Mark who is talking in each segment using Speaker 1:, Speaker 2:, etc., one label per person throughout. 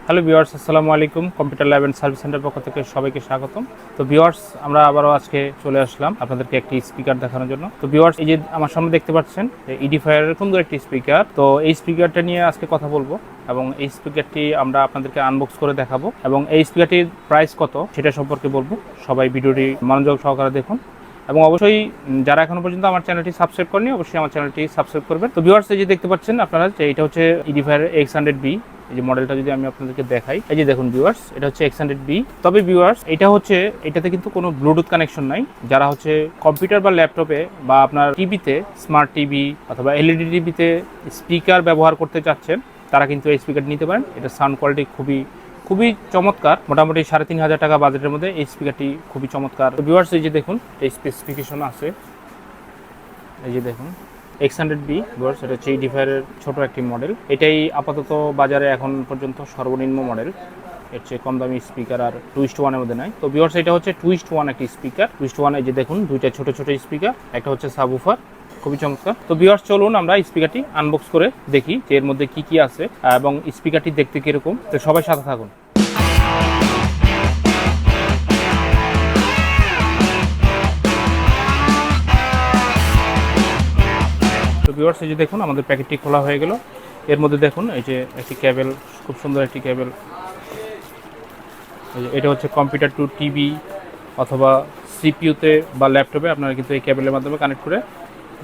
Speaker 1: Hello viewers, আসসালামু আলাইকুম। Computer lab and service centre পক্ষ থেকে সবাইকে স্বাগতম। তো ভিউয়ার্স, আমরা আবারও আজকে চলে আসলাম আপনাদেরকে একটি স্পিকার দেখানোর জন্য। তো ভিউয়ার্স, এই যে আমার সামনে দেখতে পাচ্ছেন এডিফায়ারের সুন্দর একটি স্পিকার। তো এই স্পিকারটা নিয়ে আজকে কথা বলবো এবং এই স্পিকারটি আমরা আপনাদেরকে আনবক্স করে দেখাবো এবং এই স্পিকারটির প্রাইস কত সেটা সম্পর্কে বলবো। সবাই ভিডিওটি মনোযোগ সহকারে দেখুন এবং অবশ্যই যারা এখনো পর্যন্ত আমার চ্যানেলটি সাবস্ক্রাইব করেনি অবশ্যই আমার চ্যানেলটি সাবস্ক্রাইব করবেন। তো ভিউয়ার্স, এই যে দেখতে পাচ্ছেন আপনারা যে এটা হচ্ছে এডিফায়ার X100b। এই যে মডেলটা যদি আমি আপনাদেরকে দেখাই, এই যে দেখুন ভিউয়ার্স, এটা হচ্ছে X100b। তবে ভিউয়ার্স, এটাতে কিন্তু কোনো ব্লুটুথ কানেকশন নাই। যারা হচ্ছে কম্পিউটার বা ল্যাপটপে বা আপনার টিভিতে, স্মার্ট টিভি অথবা এলইডি টিভিতে স্পিকার ব্যবহার করতে চাচ্ছেন তারা কিন্তু এই স্পিকার নিতে পারেন। এটা সাউন্ড কোয়ালিটি খুবই চমৎকার। মোটামুটি 3,500 টাকা বাজেটের মধ্যে এই স্পিকারটি খুবই চমৎকার। তো ভিউয়ার্স, এই যে দেখুন এই স্পেসিফিকেশন আছে, এই যে দেখুন X100b ভিউয়ার্স, এটা হচ্ছে এডিফায়ারের ছোট একটি মডেল। এটাই আপাতত বাজারে এখন পর্যন্ত সর্বনিম্ন মডেল। এর চেয়ে কম দামি স্পিকার আর 2:1 এর মধ্যে নাই। তো ভিউয়ার্স, এটা হচ্ছে 2:1 একটি স্পিকার। 2:1, এই যে দেখুন দুইটা ছোট ছোট স্পিকার, একটা হচ্ছে সাবউফার, খুবই চমৎকার। তো ভিউয়ার্স, চলুন আমরা স্পিকারটি আনবক্স করে দেখি যে এর মধ্যে কি কি আছে এবং স্পিকারটি দেখতে কিরকম। তো সবাই সাথে থাকুন। তো ভিউয়ার্স, এই যে দেখুন আমাদের প্যাকেটটি খোলা হয়ে গেল। এর মধ্যে দেখুন এই যে একটি কেবল, খুব সুন্দর একটি কেবল। এটা হচ্ছে কম্পিউটার টু টিভি অথবা সিপিইউতে বা ল্যাপটপে আপনারা কিন্তু এই কেবলের মাধ্যমে কানেক্ট করে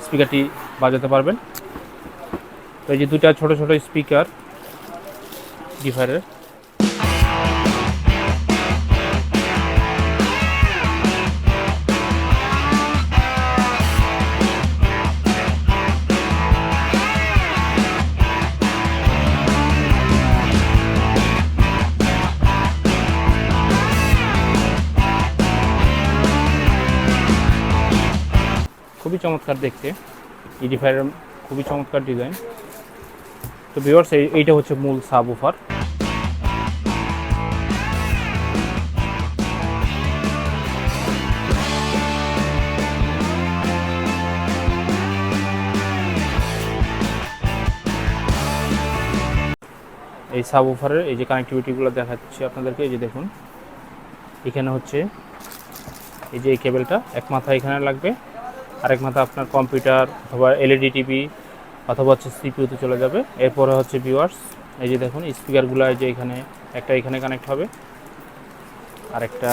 Speaker 1: স্পিকারটি বাজাতে পারবেন। তো এই যে দুইটা ছোট ছোট স্পিকার ডিফারের। খুবই চমৎকার দেখতে, এডিফায়ারের খুবই চমৎকার ডিজাইন। তো ভিউয়ার্স, এইটা হচ্ছে মূল সাবউফার। এই সাবউফারের এই যে কানেক্টিভিটিগুলো দেখাচ্ছি আপনাদেরকে। এই যে দেখুন এখানে হচ্ছে এই যে এই কেবলটা এক মাথা এখানে লাগবে, আরেক মাথা আপনার কম্পিউটার অথবা এলইডি টিভি অথবা হচ্ছে সিপিইউতে চলে যাবে। এরপরে হচ্ছে ভিউয়ার্স, এই যে দেখুন স্পিকারগুলো এই যে এখানে কানেক্ট হবে, আরেকটা,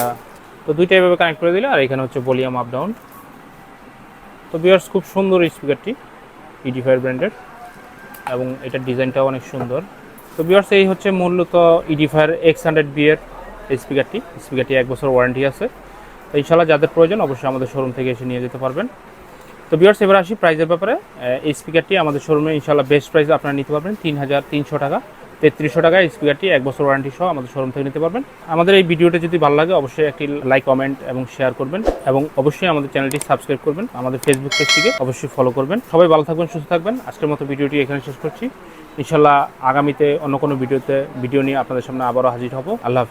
Speaker 1: তো দুইটা এভাবে কানেক্ট করে দিলে, আর এখানে হচ্ছে ভলিউম আপ ডাউন। তো ভিউয়ার্স, খুব সুন্দর এই স্পিকারটি, এডিফায়ার ব্র্যান্ডের এবং এটার ডিজাইনটাও অনেক সুন্দর। তো ভিউয়ার্স, এই হচ্ছে মূলত এডিফায়ার X100b এর স্পিকারটি 1 বছর ওয়ারেন্টি আছে। তো ইনশাআল্লাহ যাদের প্রয়োজন অবশ্যই আমাদের শোরুম থেকে এসে নিয়ে যেতে পারবেন। তো ভিউয়ার্স, এবার আসি প্রাইসের ব্যাপারে। এই স্পিকারটি আমাদের শোরুমে ইনশাআল্লাহ বেস্ট প্রাইসে আপনারা নিতে পারবেন 3,300 টাকা, 3,300 টাকায় স্পিকারটি 1 বছর ওয়ারেন্টি সহ আমাদের শোরুম থেকে নিতে পারবেন। আমাদের এই ভিডিওটা যদি ভালো লাগে অবশ্যই একটি লাইক, কমেন্ট এবং শেয়ার করবেন এবং অবশ্যই আমাদের চ্যানেলটি সাবস্ক্রাইব করবেন। আমাদের ফেসবুক পেজটিকে অবশ্যই ফলো করবেন। সবাই ভালো থাকবেন, সুস্থ থাকবেন। আজকের মতো ভিডিওটি এখানে শেষ করছি। ইনশাআল্লাহ আগামীতে অন্য কোনো ভিডিও নিয়ে আপনাদের সামনে আবারও হাজির হব। আল্লাহ হাফেজ।